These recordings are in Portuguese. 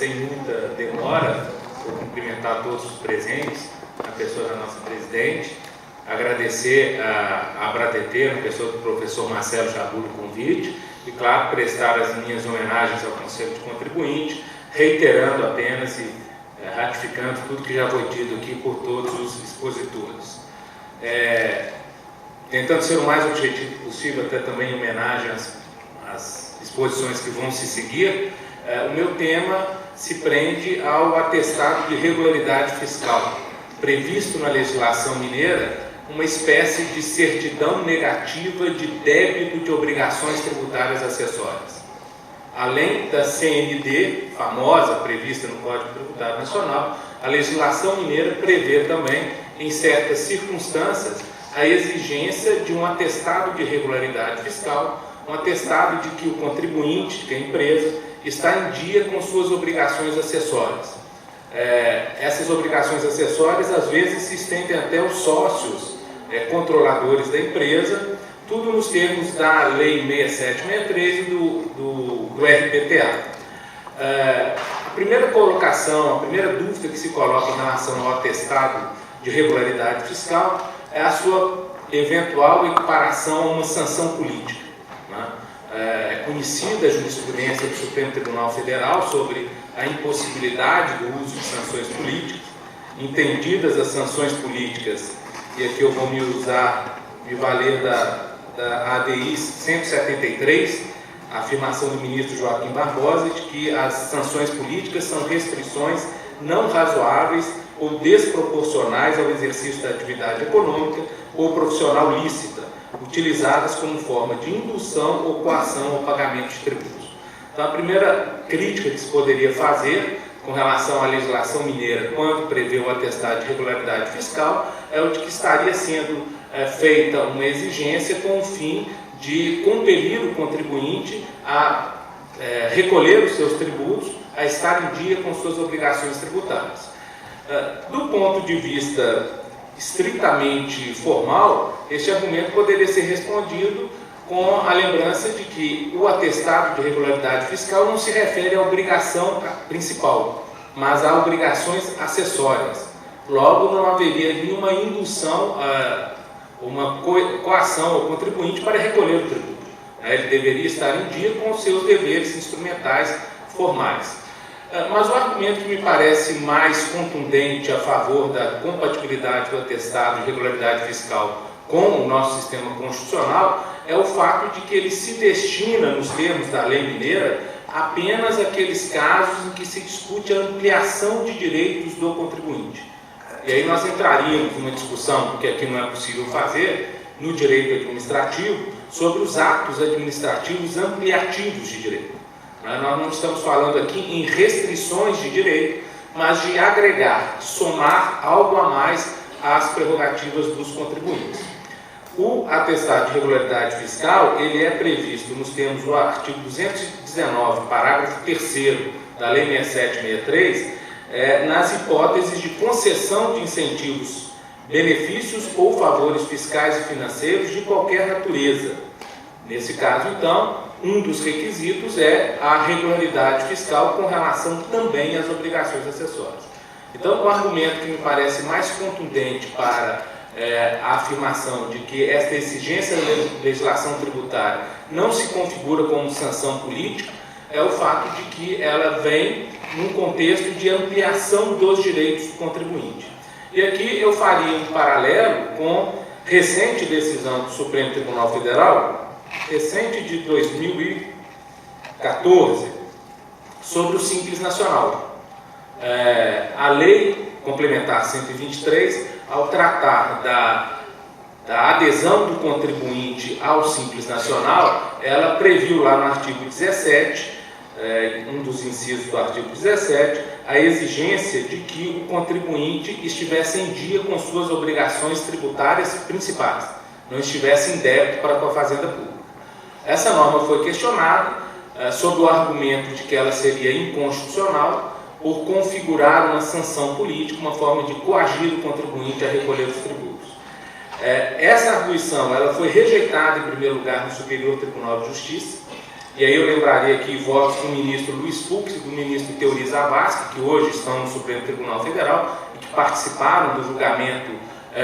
sem muita demora, vou cumprimentar todos os presentes, a pessoa da nossa presidente, agradecer a Abratetê, na pessoa do professor Marcelo Jabur, o convite, e, claro, prestar as minhas homenagens ao Conselho de Contribuinte, reiterando apenas e ratificando tudo que já foi dito aqui por todos os expositores. Tentando ser o mais objetivo possível, até também em homenagem às exposições que vão se seguir, o meu tema se prende ao atestado de regularidade fiscal, previsto na legislação mineira, uma espécie de certidão negativa de débito de obrigações tributárias acessórias. Além da CND, famosa, prevista no Código Tributário Nacional, a legislação mineira prevê também, em certas circunstâncias, a exigência de um atestado de regularidade fiscal, um atestado de que o contribuinte, que é a empresa, está em dia com suas obrigações acessórias. Essas obrigações acessórias, às vezes, se estendem até os sócios controladores da empresa, tudo nos termos da Lei 6763 e do RPTA. A primeira colocação, a primeira dúvida que se coloca em relação ao atestado de regularidade fiscal é a sua eventual equiparação a uma sanção política. É conhecida a jurisprudência do Supremo Tribunal Federal sobre a impossibilidade do uso de sanções políticas, entendidas as sanções políticas, e aqui eu vou me valer da ADI 173, a afirmação do ministro Joaquim Barbosa de que as sanções políticas são restrições não razoáveis ou desproporcionais ao exercício da atividade econômica ou profissional lícita, utilizadas como forma de indução ou coação ao pagamento de tributos. Então, a primeira crítica que se poderia fazer com relação à legislação mineira, quando prevê o atestado de regularidade fiscal, é o de que estaria sendo feita uma exigência com o fim de compelir o contribuinte a recolher os seus tributos, a estar em dia com suas obrigações tributárias. Do ponto de vista estritamente formal, este argumento poderia ser respondido com a lembrança de que o atestado de regularidade fiscal não se refere à obrigação principal, mas a obrigações acessórias. Logo, não haveria nenhuma indução, uma coação ao contribuinte para recolher o tributo. Ele deveria estar em dia com os seus deveres instrumentais formais. Mas o argumento que me parece mais contundente a favor da compatibilidade do atestado de regularidade fiscal com o nosso sistema constitucional é o fato de que ele se destina, nos termos da lei mineira, apenas àqueles casos em que se discute a ampliação de direitos do contribuinte. E aí nós entraríamos numa discussão, porque aqui não é possível fazer, no direito administrativo, sobre os atos administrativos ampliativos de direito. Nós não estamos falando aqui em restrições de direito, mas de agregar, somar algo a mais às prerrogativas dos contribuintes. O atestado de regularidade fiscal, ele é previsto nos termos do artigo 219, parágrafo 3º da Lei 6763, nas hipóteses de concessão de incentivos, benefícios ou favores fiscais e financeiros de qualquer natureza. Nesse caso, então, um dos requisitos é a regularidade fiscal com relação também às obrigações acessórias. Então, o argumento que me parece mais contundente para a afirmação de que esta exigência da legislação tributária não se configura como sanção política é o fato de que ela vem num contexto de ampliação dos direitos do contribuinte. E aqui eu faria um paralelo com recente decisão do Supremo Tribunal Federal, recente de 2014, sobre o Simples Nacional. A Lei Complementar 123, ao tratar da adesão do contribuinte ao Simples Nacional, ela previu lá no artigo 17, um dos incisos do artigo 17, a exigência de que o contribuinte estivesse em dia com suas obrigações tributárias principais, não estivesse em débito para com a Fazenda Pública. Essa norma foi questionada sob o argumento de que ela seria inconstitucional por configurar uma sanção política, uma forma de coagir o contribuinte a recolher os tributos. Essa arguição ela foi rejeitada, em primeiro lugar, no Superior Tribunal de Justiça, E aí eu lembraria aqui votos do ministro Luiz Fux e do ministro Teori Zavascki, que hoje estão no Supremo Tribunal Federal e que participaram do julgamento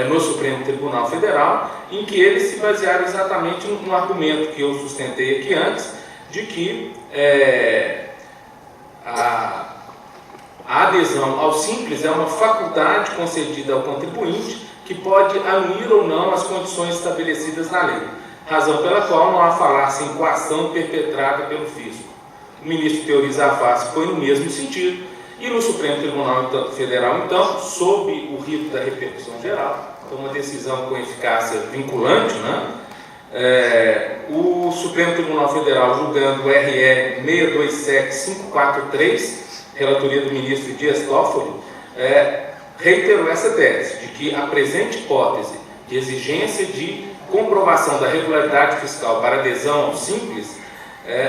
no Supremo Tribunal Federal, em que eles se basearam exatamente no argumento que eu sustentei aqui antes, de que a adesão ao Simples é uma faculdade concedida ao contribuinte que pode anuir ou não as condições estabelecidas na lei, razão pela qual não há falar-se em coação perpetrada pelo fisco. O ministro Teori Zavascki foi no mesmo sentido, e no Supremo Tribunal Federal, então, sob o rito da repercussão geral, então uma decisão com eficácia vinculante, né? O Supremo Tribunal Federal, julgando o RE 627543, relatoria do ministro Dias Toffoli, reiterou essa tese, de que a presente hipótese de exigência de comprovação da regularidade fiscal para adesão ao Simples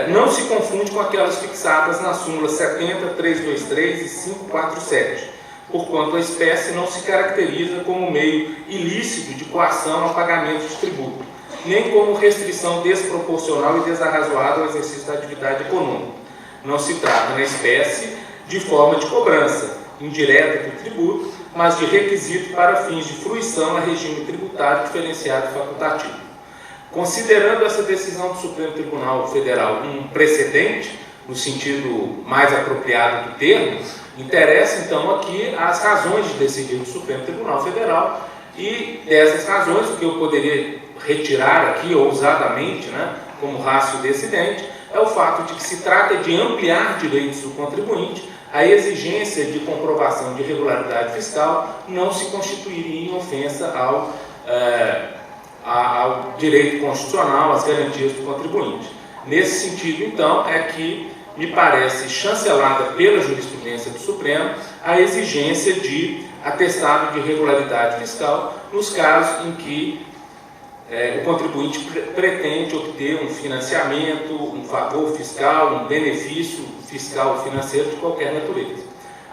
não se confunde com aquelas fixadas nas súmulas 70, 323 e 547, porquanto a espécie não se caracteriza como meio ilícito de coação ao pagamento de tributo, nem como restrição desproporcional e desarrazoada ao exercício da atividade econômica. Não se trata, na espécie, de forma de cobrança indireta do tributo, mas de requisito para fins de fruição a regime tributário diferenciado e facultativo. Considerando essa decisão do Supremo Tribunal Federal um precedente, no sentido mais apropriado do termo, interessa então aqui as razões de decidir do Supremo Tribunal Federal, e dessas razões, o que eu poderia retirar aqui ousadamente, né, como ratio decidente, é o fato de que se trata de ampliar direitos do contribuinte. A exigência de comprovação de regularidade fiscal não se constituiria em ofensa ao direito constitucional, às garantias do contribuinte. Nesse sentido, então, é que me parece chancelada pela jurisprudência do Supremo a exigência de atestado de regularidade fiscal nos casos em que o contribuinte pretende obter um financiamento, um favor fiscal, um benefício fiscal ou financeiro de qualquer natureza.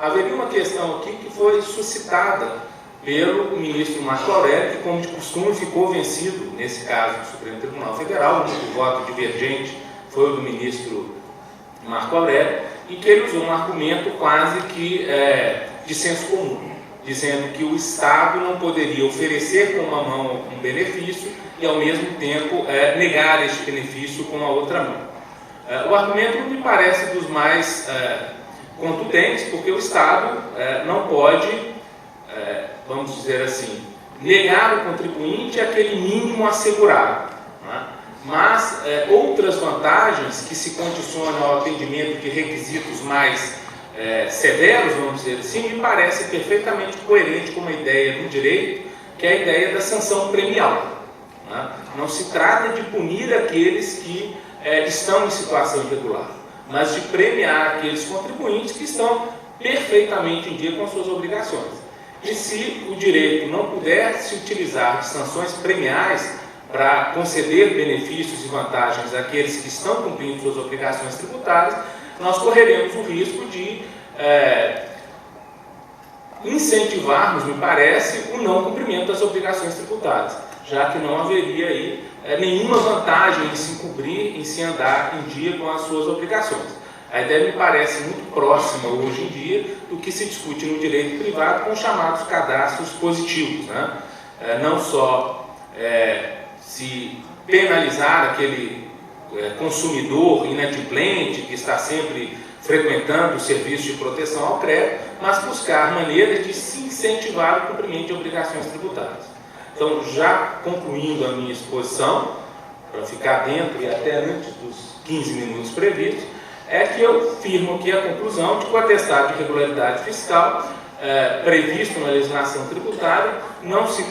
Haveria uma questão aqui que foi suscitada pelo ministro Marco Aurélio, que, como de costume, ficou vencido, nesse caso, do Supremo Tribunal Federal. O voto divergente foi o do ministro Marco Aurélio, em que ele usou um argumento quase que de senso comum, dizendo que o Estado não poderia oferecer com uma mão um benefício e, ao mesmo tempo, negar este benefício com a outra mão. O argumento não me parece dos mais contundentes, porque o Estado não pode, vamos dizer assim, negar o contribuinte aquele mínimo assegurado, né? Mas outras vantagens que se condicionam ao atendimento de requisitos mais severos, vamos dizer assim, me parece perfeitamente coerente com uma ideia do direito, que é a ideia da sanção premial, né? Não se trata de punir aqueles que estão em situação irregular, mas de premiar aqueles contribuintes que estão perfeitamente em dia com suas obrigações. E se o direito não puder se utilizar de sanções premiais para conceder benefícios e vantagens àqueles que estão cumprindo suas obrigações tributárias, nós correremos o risco de incentivarmos, me parece, o não cumprimento das obrigações tributárias, já que não haveria aí nenhuma vantagem em se cumprir, em se andar em dia com as suas obrigações. A ideia me parece muito próxima hoje em dia do que se discute no direito privado com os chamados cadastros positivos, né? Não só se penalizar aquele consumidor inadimplente que está sempre frequentando o serviço de proteção ao crédito, mas buscar maneiras de se incentivar o cumprimento de obrigações tributárias. Então, já concluindo a minha exposição, para ficar dentro e até antes dos 15 minutos previstos, é que eu firmo aqui a conclusão de que o atestado de regularidade fiscal previsto na legislação tributária não se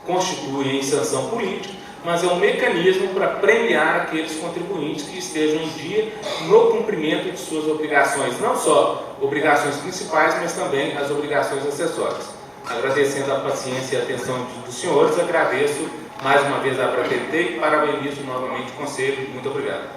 constitui em sanção política, mas é um mecanismo para premiar aqueles contribuintes que estejam em dia no cumprimento de suas obrigações, não só obrigações principais, mas também as obrigações acessórias. Agradecendo a paciência e a atenção dos senhores, agradeço mais uma vez a ABRAPT e parabenizo novamente o Conselho. Muito obrigado.